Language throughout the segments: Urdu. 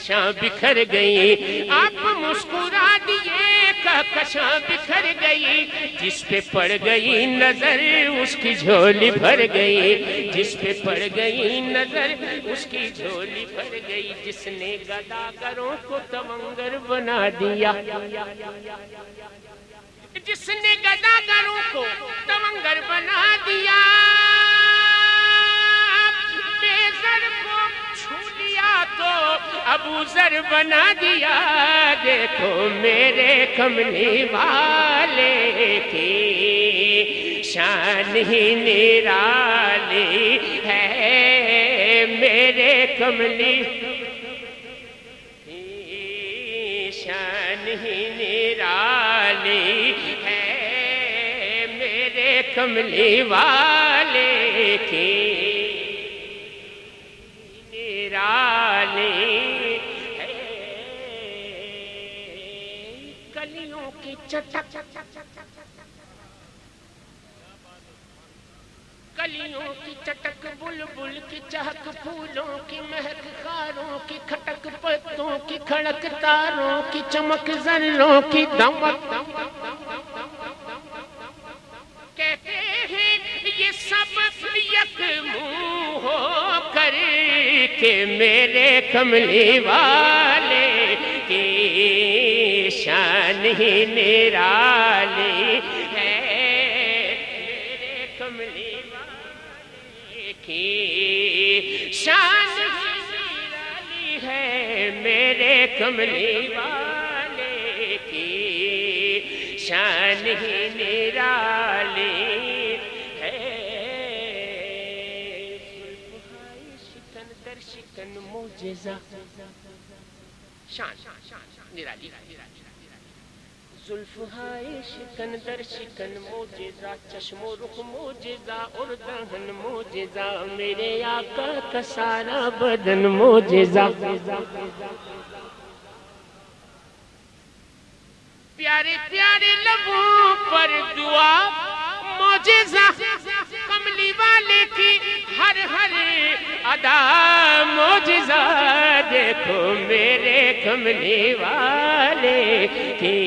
کہکشاں بکھر گئی، آپ مسکرا دیے کہکشاں بکھر گئی، جس پہ پڑ گئی نظر اس کی جھولی بھر گئی، جس پہ پڑ گئی نظر اس کی جھولی بھر گئی، جس نے گداگروں کو تمنگر بنا دیا، جس نے گداگروں کو تمنگر بنا دیا، بے زر کو چھو لیا تو ابو ذر بنا دیا، دیکھو میرے کملی والے کی شان ہی نرالی ہے، میرے کملی شان ہی نرالی ہے، میرے کملی والے کی نرالی ہے، کلیوں کی چٹک کلیوں کی چٹک، بلبل کی چہک، پھولوں کی مہک، خاروں کی کھٹک، پتوں کی کھڑک، تاروں کی چمک، ذروں کی دمک، کہتے ہیں یہ سب یک منہ ہو کر کے میرے کملی والے کی شان ہی نرالی ہے، میرے کملی کی شان ہی نرالی ہے، میرے کملی والے کی شان ہی نرالی ہے، زلفہائے شکن در شکن معجزہ، شان نرالی، زلفہائے شکن در شکن معجزہ، چشم و رخ معجزہ اور دہن معجزہ، میرے آقا کا سارا بدن معجزہ، پیارے پیارے لبوں پر دعا معجزہ، کملی والے کی ہر ہر ادا معجزہ، دیکھو میرے کملی والے کی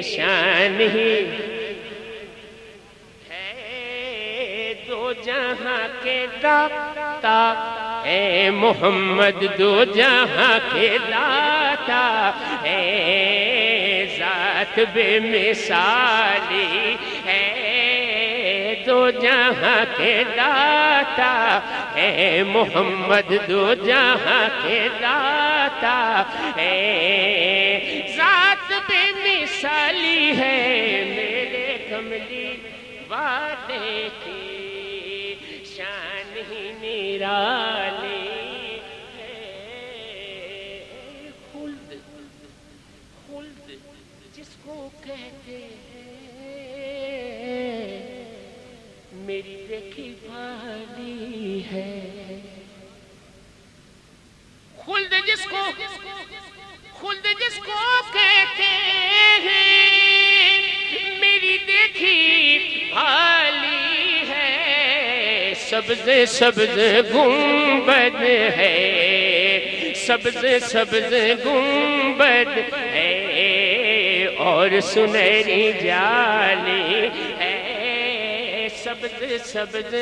شان ہی ہے، دو جہاں کے داتا اے محمد، دو جہاں کے داتا اے ذات بے مثالی ہے، دو جہاں کے داتا اے محمد، دو جہاں کے داتا اے ذات بے مثالی ہے، میرے کملی والے کی شان ہی نرالی ہے، خلد خلد جس کو کہتے ہیں میری دیکھی بھالی ہے، خلد جس کو کہتے ہیں میری دیکھی بھالی ہے، سبز سبز گنبد ہے، سبز سبز گنبد ہے اور سنہری جالی ہے، سبز سبز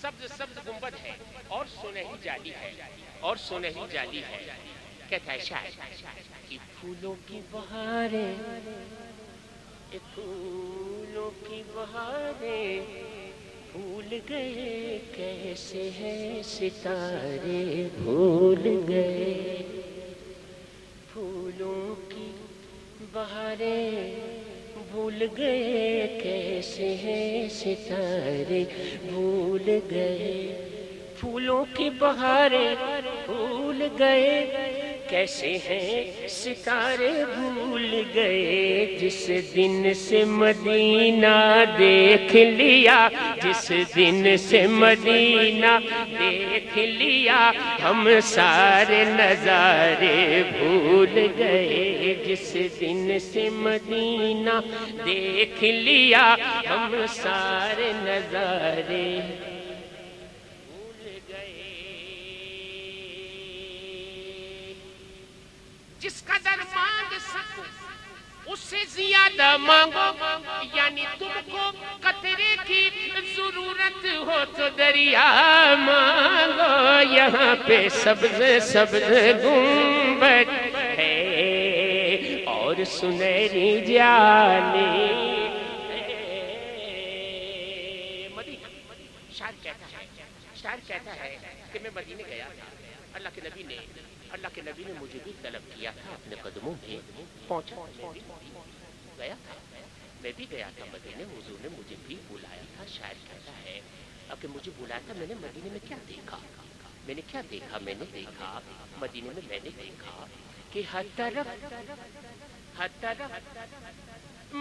سبز سبز گنبد ہے اور سنہری جالی ہے، اور سنہری جالی ہے، کہتا ہے شاعر کہ پھولوں کی بہاریں، پھولوں کی بہاریں بھول گئے کیسے ہیں ستارے، بھول گئے پھولوں کی بہاریں بھول گئے کیسے ہیں ستارے، بھول گئے پھولوں کی بہاریں بھول گئے کیسے ہیں ستارے بھول گئے جس دن سے مدینہ دیکھ لیا، جس دن سے مدینہ دیکھ لیا، ہم سارے نظارے بھول گئے، جس دن سے مدینہ دیکھ لیا، ہم سارے نظارے بھول گئے۔ جس قدر مانگ سکو اس سے زیادہ مانگو، یعنی تم کو قطرے کی ضرورت ہو تو دریا مانگو، یہاں پہ سبز سبز گنبد ہے اور سنہری جالی ہے۔ مدینہ شاعر کہتا ہے کہ میں مدینے گیا تھا، اللہ کے نبی نے مجھے بھی طلب کیا تھا اپنے قدموں میں، پہنچا گیا تھا، میں بھی گیا تھا مدینے، حضور نے مجھے بھی بلایا تھا۔ شاعر کہتا ہے کہ مجھے بلایا تھا، میں نے مدینے میں کیا دیکھا، میں نے دیکھا مدینے میں، میں نے دیکھا کہ ہر طرف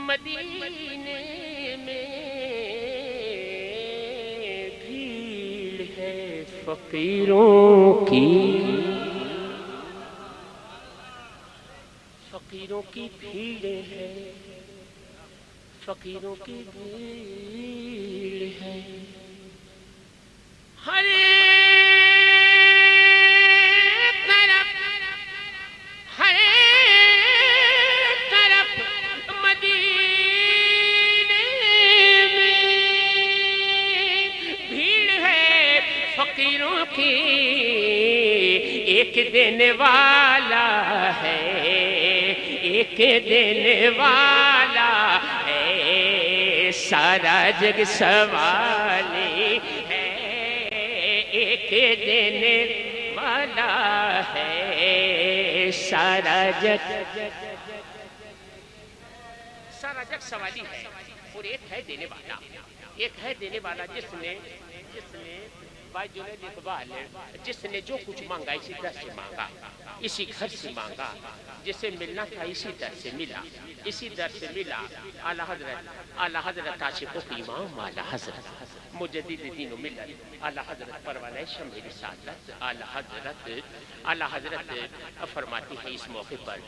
مدینے میں بھیڑ ہے فقیروں کی بھیڑ ہے، فقیروں کی بھیڑ ہے، ہر طرف مدینے میں بھیڑ ہے فقیروں کی، ایک دینے والا ہے، ایک دینے والا ہے، سارا جگ سوالی ہے، ایک دینے والا ہے، سارا جگ سوالی ہے، اور ایک ہے دینے والا، جس نے بھائی جنید اقبال ہے، جس نے جو کچھ مانگا اسی در سے مانگا، اسی گھر سے مانگا، جسے ملنا تھا اسی در سے ملا، اسی در سے ملا۔ اعلیٰ حضرت عاشقوں کی امام اعلیٰ حضرت مجدد دین و ملت اعلیٰ حضرت پروانۂ شمع رسالت اعلیٰ حضرت فرماتی ہے اس موقع پر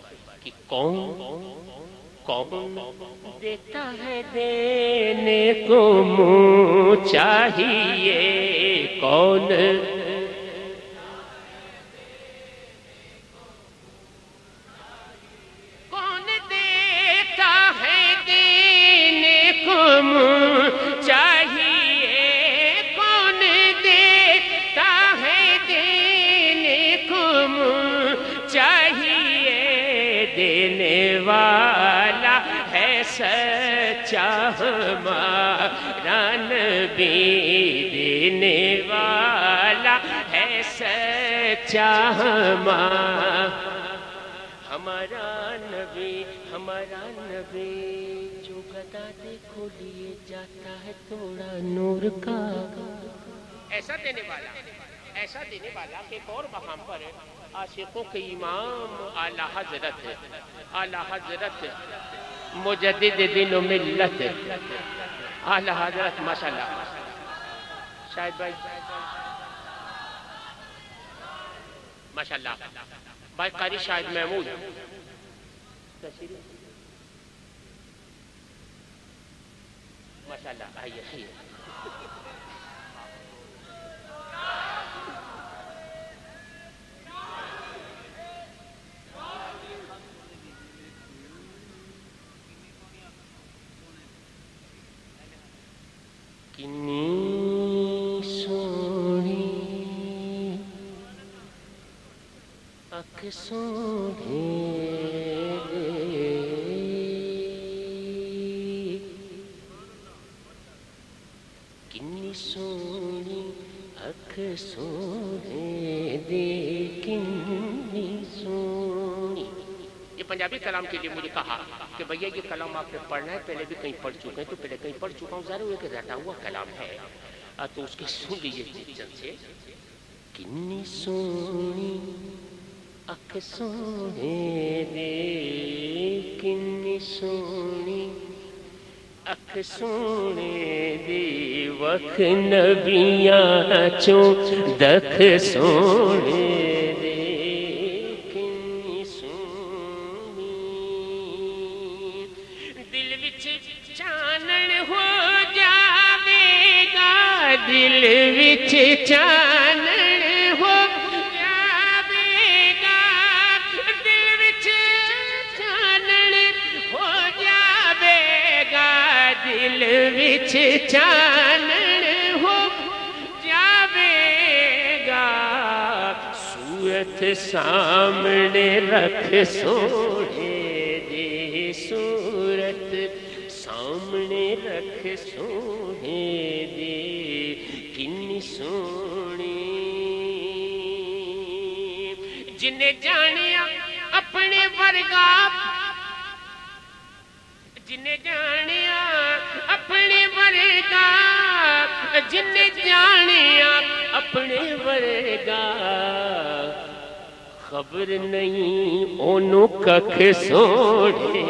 کہ کون دیتا ہے دینے کو منہ چاہیے، کون دیتا ہے دینے کو منہ چاہیے، کون دیتا ہے دینے کو منہ چاہیے، دینے والا ہے سچا ہمارا نبی، دینے والا ہے سچا ہمارا نبی، جو گدا دیکھو لیے جاتا ہے تھوڑا نور کا، ایسا دینے والا کہ ایک اور مقام پر عاشقوں کے امام اعلیٰ حضرت مجدد دین و ملت اعلیٰ حضرت ماشاءاللہ شاہد بھائی ماشاءاللہ بھائی قاری شاہد محمود ماشاءاللہ آئیے کنی سونی اکھ سونی کنی سونی اکھ سونے دے، کنی سونی۔ یہ پنجابی کلام کے لیے مجھے کہا کہ بھئیہ یہ کلام آپ نے پڑھنا ہے، پہلے بھی کہیں پڑھ چکے ہیں، تو پہلے کہیں پڑھ چکا ہوں، ظاہر ہوئے کہ رٹا ہوا کلام ہے، تو اس کی سن لیجئے جلد سے۔ کنی سونی اکھ سونے دے کنی سونی اکھ سونے دی وکھ نبیاں چوں دکھ سونے دے کنی سونی دل وچ چانن ہو جاوے گا دل وچ چانن ہو جاوے گا دل وچ چانن ہو جاوے گا دل وچ چانن ہو جاوے گا صورت سامنے رکھ سونے دے صورت سامنے رکھ سونے دے کنی سونی جنہیں جانیا اپنے ورگا جنہیں جانیا اپنے ورگا جنہیں جانیا اپنے ورگا خبر نہیں اونوں ککھ سونے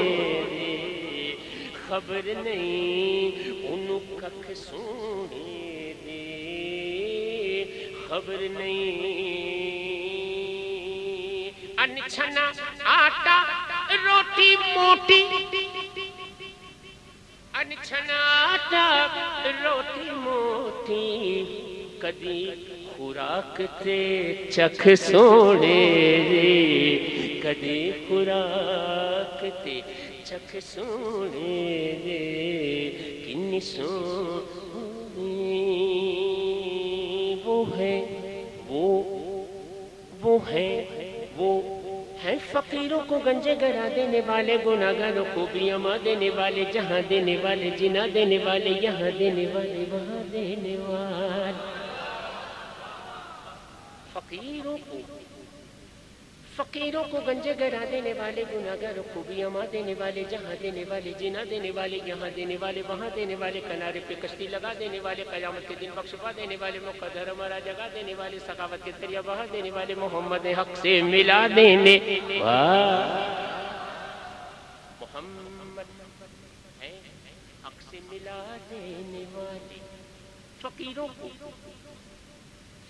دے خبر نہیں اونوں ککھ سونے دے خبر نہیں انچھنا آٹا روٹی موٹی انچھنا آٹا روٹی موٹی کدی خوراک تے چکھ سونے دے کدی خوراک تے چکھ سونے دے کنی سونی وہ ہے وہ ہے فقیروں کو گنجے گرا دینے والے گناہگاروں کو بھی اما دینے والے جہاں دینے والے جنا دینے والے یہاں دینے والے وہاں دینے والے فقیروں کو گنجے گرا دینے والے گناہگاروں کو بھی اما دینے والے جہاں دینے والے جنا دینے والے یہاں دینے والے وہاں دینے والے کنارے پہ کشتی لگا دینے والے قیامت کے دن بخشوا دینے والے مقدر ہمارا جگہ دینے والے سخاوت کے ذریعہ بہا دینے والے محمد حق سے ملا دینے محمد حق سے ملا دینے والے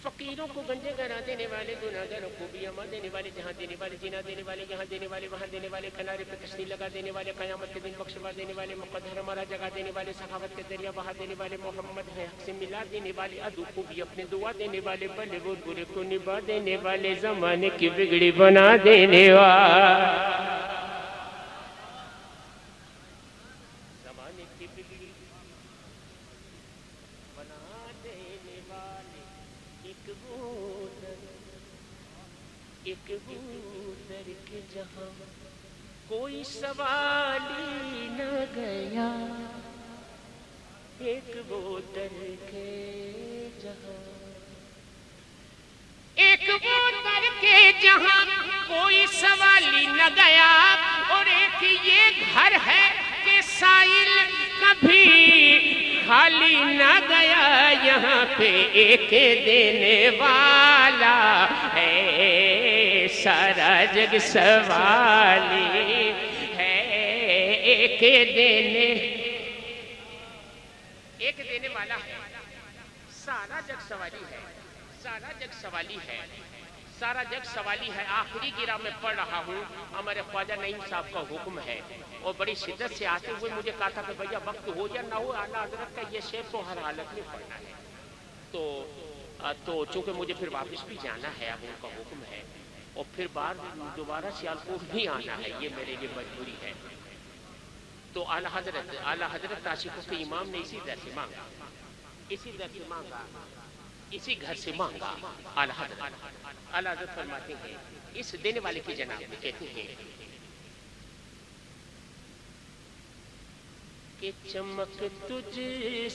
فقیروں کو گنجے گرا دینے والے گناہگاروں کو بھی اما دینے والے جہاں دینے والے جنا دینے والے یہاں دینے والے وہاں دینے والے کنارے پہ کشتی لگا دینے والے قیامت کے دن بخشوا دینے والے مقدر ہمارا جگہ دینے والے سخاوت کے ذریعہ بہا دینے والے محمد ہے حق سے ملا دینے والے عدو کو بھی اپنے دعا دینے والے بھلے وہ برے کو نبھا دینے والے زمانے کی بگڑی بنا دینے والے زمانے کی بگڑی بنا دینے والے ایک بودر کے جہاں کوئی سوال ہی نہ گیا ایک بودر کے جہاں ایک بودر کے جہاں کوئی سوال ہی نہ گیا اور ایک یہ گھر ہے کہ سائل کبھی خالی نہ گیا یہاں پہ ایک دینے والا ہے سارا جگ سوالی ہے ایک دینے والا ہے سارا جگ سوالی ہے سارا جگ سوالی ہے سارا جگ سوالی ہے آخری گرہ میں پڑھ رہا ہوں ہمارے خواجہ نعیم صاحب کا حکم ہے اور بڑی شدت سے آتے ہوئے مجھے کہا تھا کہ بھیا وقت ہو یا نہ ہو اعلیٰ حضرت کا یہ شعر تو ہر حالت میں پڑھنا ہے تو چونکہ مجھے پھر واپس بھی جانا ہے اب ان کا حکم ہے اور پھر دوبارہ سیالکوٹ بھی آنا ہے یہ میرے لیے مجبوری ہے تو اعلیٰ حضرت عاشقوں کے امام نے اسی در سے مانگا اسی گھر سے مانگا اعلیٰ حضرت فرماتے ہیں اس دینے والے کی جناب میں کہتے ہیں کہ چمک تجھ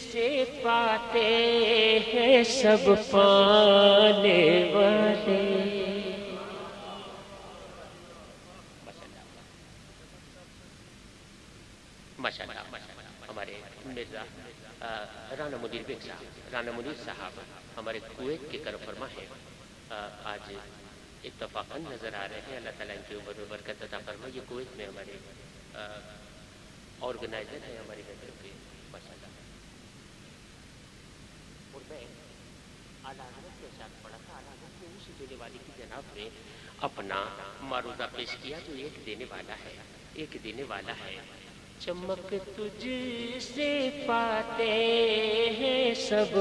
سے پاتے ہیں سب پانے والے ماشاءاللہ ہمارے مرزا رانا منیر صاحب ہمارے کویت کے کرم فرما ہے آج اتفاقاً نظر آ رہے ہیں. اللہ تعالیٰ ان کے اوپر برکت عطا فرمائے. یہ کویت میں ہمارے آرگنائزر ہیں ہمارے گھر کے ماشاءاللہ. اور میں اعلیٰ حضرت کے ساتھ پڑھا تھا. اعلیٰ حضرت نے اس دینے والے کی جناب میں اپنا معروضہ پیش کیا جو ایک دینے والا ہے. ایک دینے والا ہے. چمک تجھ سے پاتے ہیں سب